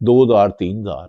2000 3000।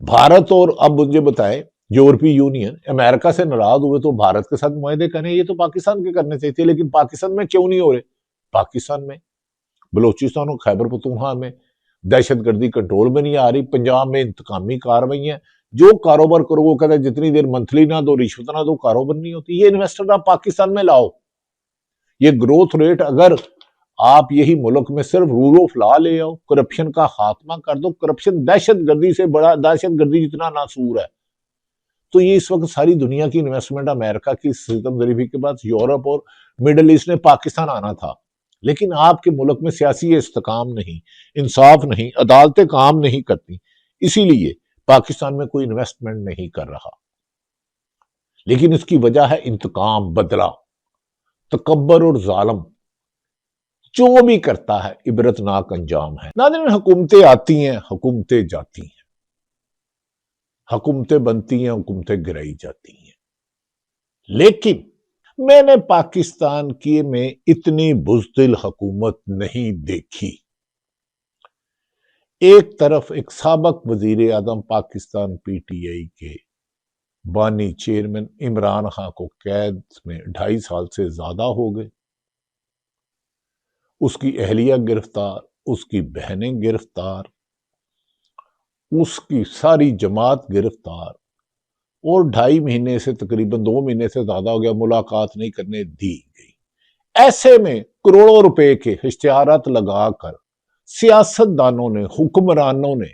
بھارت اور اب مجھے بتائیں یورپی یونین امریکہ سے ناراض ہوئے تو بھارت کے ساتھ معاہدے کرنے، یہ تو پاکستان کے کرنے چاہیے تھے، لیکن پاکستان میں کیوں نہیں ہو رہے؟ پاکستان میں بلوچستان اور خیبر پختونخوا میں دہشت گردی کنٹرول میں نہیں آ رہی، پنجاب میں انتقامی کارروائیاں، جو کاروبار کرو وہ کہتا ہے جتنی دیر منتھلی نہ دو، رشوت نہ دو، کاروبار نہیں ہوتی۔ یہ انویسٹر آپ پاکستان میں لاؤ، یہ گروتھ ریٹ اگر آپ یہی ملک میں صرف رول آف لا لے آؤ، کرپشن کا خاتمہ کر دو، کرپشن دہشت گردی سے بڑا، دہشت گردی جتنا ناسور ہے، تو یہ اس وقت ساری دنیا کی انویسٹمنٹ امریکہ کی ستم ظریفی کے بعد یورپ اور مڈل ایسٹ نے پاکستان آنا تھا، لیکن آپ کے ملک میں سیاسی استحکام نہیں، انصاف نہیں، عدالتیں کام نہیں کرتی، اسی لیے پاکستان میں کوئی انویسٹمنٹ نہیں کر رہا۔ لیکن اس کی وجہ ہے انتقام، بدلہ، تکبر اور ظالم، جو بھی کرتا ہے عبرتناک انجام ہے۔ ناظرین، حکومتیں آتی ہیں، حکومتیں جاتی ہیں، حکومتیں بنتی ہیں، حکومتیں گرائی جاتی ہیں، لیکن میں نے پاکستان کی میں اتنی بزدل حکومت نہیں دیکھی۔ ایک طرف ایک سابق وزیر اعظم پاکستان پی ٹی آئی کے بانی چیئرمین عمران خان کو قید میں 2.5 سال سے زیادہ ہو گئے، اس کی اہلیہ گرفتار، اس کی بہنیں گرفتار، اس کی ساری جماعت گرفتار، اور 2.5 مہینے سے تقریباً 2 مہینے سے زیادہ ہو گیا ملاقات نہیں کرنے دی گئی۔ ایسے میں کروڑوں روپے کے اشتہارات لگا کر سیاست دانوں نے، حکمرانوں نے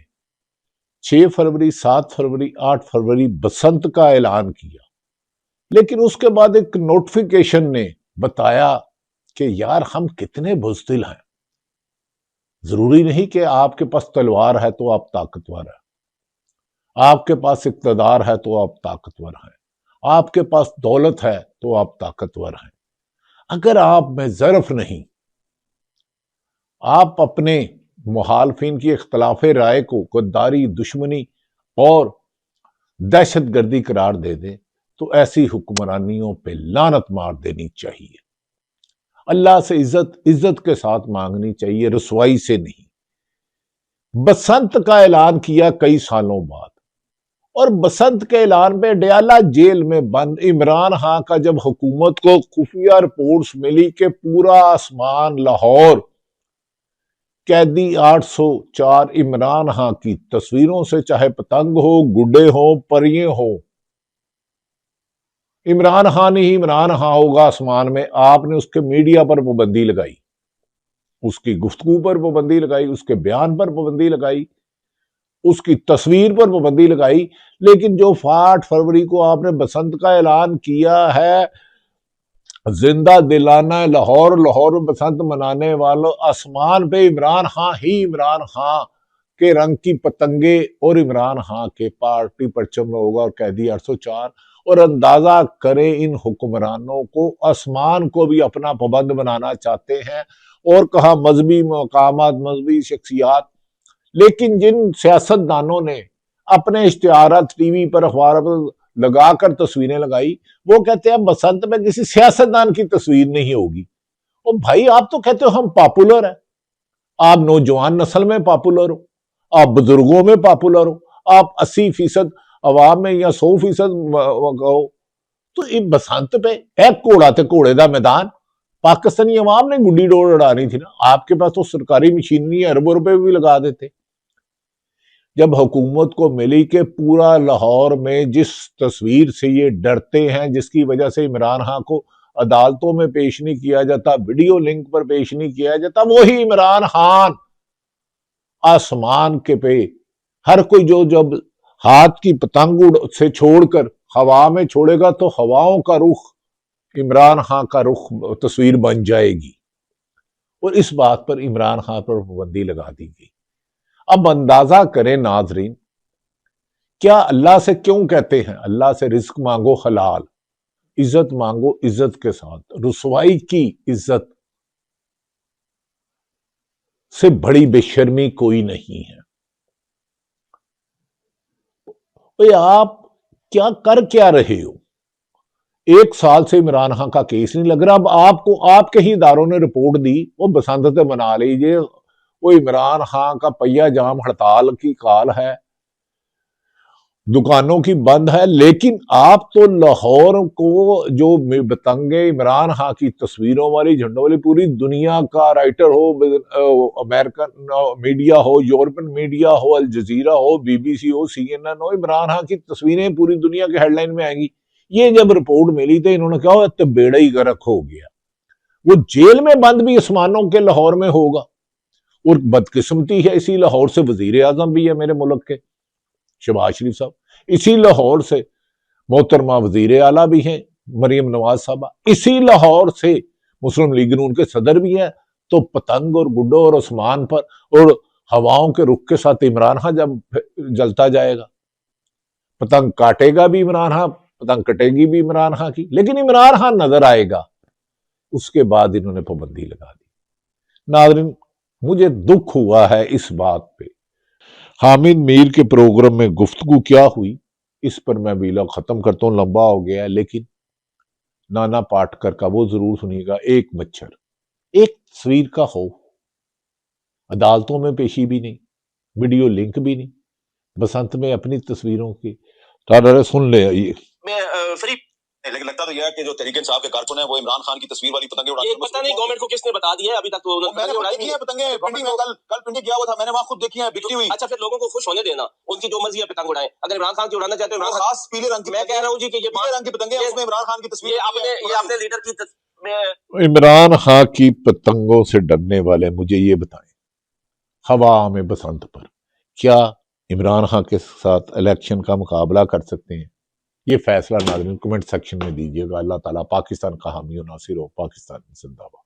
6 فروری، 7 فروری، 8 فروری بسنت کا اعلان کیا، لیکن اس کے بعد ایک نوٹیفیکیشن نے بتایا کہ یار ہم کتنے بزدل ہیں۔ ضروری نہیں کہ آپ کے پاس تلوار ہے تو آپ طاقتور ہیں، آپ کے پاس اقتدار ہے تو آپ طاقتور ہیں، آپ کے پاس دولت ہے تو آپ طاقتور ہیں۔ اگر آپ میں ظرف نہیں، آپ اپنے مخالفین کی اختلاف رائے کو غداری، دشمنی اور دہشت گردی قرار دے دیں تو ایسی حکمرانیوں پہ لعنت مار دینی چاہیے۔ اللہ سے عزت کے ساتھ مانگنی چاہیے، رسوائی سے نہیں۔ بسنت کا اعلان کیا کئی سالوں بعد، اور بسنت کے اعلان پہ ڈیالہ جیل میں بند عمران خان کا جب حکومت کو خفیہ رپورٹس ملی کہ پورا آسمان لاہور قیدی 804 عمران خان کی تصویروں سے، چاہے پتنگ ہو، گڈے ہو، پریے ہو، عمران خان ہی عمران خان ہوگا آسمان میں، آپ نے اس کے میڈیا پر پابندی لگائی، اس کی گفتگو پر پابندی لگائی، اس کے بیان پر پابندی لگائی، اس کی تصویر پر پابندی لگائی، لیکن جو 8 فروری کو آپ نے بسنت کا اعلان کیا ہے، زندہ دلانہ لاہور، لاہور میں بسنت منانے والوں، آسمان پہ عمران خان ہی عمران خان کے رنگ کی پتنگے اور عمران خان کے پارٹی پرچم میں ہوگا، اور قیدی 804، اور اندازہ کریں ان حکمرانوں کو، آسمان کو بھی اپنا پابند بنانا چاہتے ہیں، اور کہا مذہبی مقامات، مذہبی شخصیات، لیکن جن سیاست دانوں نے اپنے اشتہارات ٹی وی پر، اخبار پر لگا کر تصویریں لگائی، وہ کہتے ہیں بسنت میں کسی سیاست دان کی تصویر نہیں ہوگی۔ اور بھائی آپ تو کہتے ہو ہم پاپولر ہیں، آپ نوجوان نسل میں پاپولر ہو، آپ بزرگوں میں پاپولر ہو، آپ 80% عوام میں یا 100% ہو، تو ان بسنت پہ ایک کوڑا تے کوڑے دا میدان، پاکستانی عوام نے گڈی ڈور اڑانی تھی نا، آپ کے پاس تو سرکاری مشینری اربوں روپے بھی لگا دیتے۔ جب حکومت کو ملی کہ پورا لاہور میں جس تصویر سے یہ ڈرتے ہیں، جس کی وجہ سے عمران خان کو عدالتوں میں پیش نہیں کیا جاتا، ویڈیو لنک پر پیش نہیں کیا جاتا، وہی عمران خان آسمان کے پہ ہر کوئی جو جب ہاتھ کی پتنگ سے چھوڑ کر ہوا میں چھوڑے گا تو ہواؤں کا رخ عمران خان کا رخ تصویر بن جائے گی، اور اس بات پر عمران خان پر پابندی لگا دی گئی۔ اب اندازہ کریں ناظرین، کیا اللہ سے کیوں کہتے ہیں اللہ سے رزق مانگو حلال، عزت مانگو عزت کے ساتھ، رسوائی کی عزت سے بڑی بے شرمی کوئی نہیں ہے۔ آپ کیا رہے ہو؟ 1 سال سے عمران خان کا کیس نہیں لگ رہا، اب آپ کو آپ کے ہی اداروں نے رپورٹ دی، وہ بسنت منا لیجئے، وہ عمران خان کا پہیا جام ہڑتال کی کال ہے، دکانوں کی بند ہے، لیکن آپ تو لاہور کو جو بتنگے عمران خان کی تصویروں والی جھنڈوں والی پوری دنیا کا رائٹر ہو، امریکن میڈیا ہو، یورپین میڈیا ہو، الجزیرہ ہو، بی بی سی ہو، سی این این ہو، عمران خان کی تصویریں پوری دنیا کے ہیڈ لائن میں آئیں گی۔ یہ جب رپورٹ ملی تھی انہوں نے کہا تو بیڑا ہی غرق ہو گیا، وہ جیل میں بند بھی آسمانوں کے لاہور میں ہوگا۔ اور بدقسمتی ہے اسی لاہور سے وزیر اعظم بھی ہے میرے ملک کے، شہباز شریف صاحب، اسی لاہور سے محترمہ وزیر اعلیٰ بھی ہیں مریم نواز صاحبہ، اسی لاہور سے مسلم لیگ نون کے صدر بھی ہیں۔ تو پتنگ اور گڈو اور آسمان پر اور ہواؤں کے رخ کے ساتھ عمران خان جب جلتا جائے گا، پتنگ کاٹے گا بھی عمران خان، پتنگ کٹے گی بھی عمران خان کی، لیکن عمران خان نظر آئے گا۔ اس کے بعد انہوں نے پابندی لگا دی۔ ناظرین، مجھے دکھ ہوا ہے اس بات پہ۔ حامد میر کے پروگرام میں گفتگو کیا ہوئی اس پر میں ویلاگ ختم کرتا ہوں، لمبا ہو گیا ہے، لیکن نانا پاٹکر کا وہ ضرور سنیے گا، ایک مچھر، ایک تصویر کا خوف، عدالتوں میں پیشی بھی نہیں، ویڈیو لنک بھی نہیں، بسنت میں اپنی تصویروں کی سن لے۔ میں فریق لیکن لگتا تو یہ ہے کہ جو تحریک انصاف کے کارکن ہیں وہ عمران خان کی تصویر والی پتنگیں اڑاتے ہیں۔ پتہ نہیں گورنمنٹ کو کس نے بتا دیا ہے ابھی تک تو میں نے اڑائی ہیں پتنگیں، پنڈی میں کل پنڈی گیا ہوا تھا، میں نے وہاں خود دیکھی ہیں بکھری ہوئی۔ اچھا پھر لوگوں کو خوش ہونے دینا، ان کی جو مرضی ہے پتنگ اڑائیں، اگر عمران خان کی اڑانا چاہتے ہیں خاص پیلے رنگ کی، میں کہہ رہا ہوں جی کہ یہ پیلے رنگ کی پتنگیں ہیں، اس میں عمران خان کی تصویر، یہ اپنے لیڈر کی عمران خان کی پتنگوں سے ڈرنے والے مجھے یہ بتائیں، ہوا میں بسنت پر کیا عمران خان کے ساتھ الیکشن کا مقابلہ کر سکتے ہیں؟ یہ فیصلہ ناظرین کمنٹ سیکشن میں دیجیے گا۔ اللہ تعالیٰ پاکستان کا حامی و ناصر ہو۔ پاکستان زندہ باد۔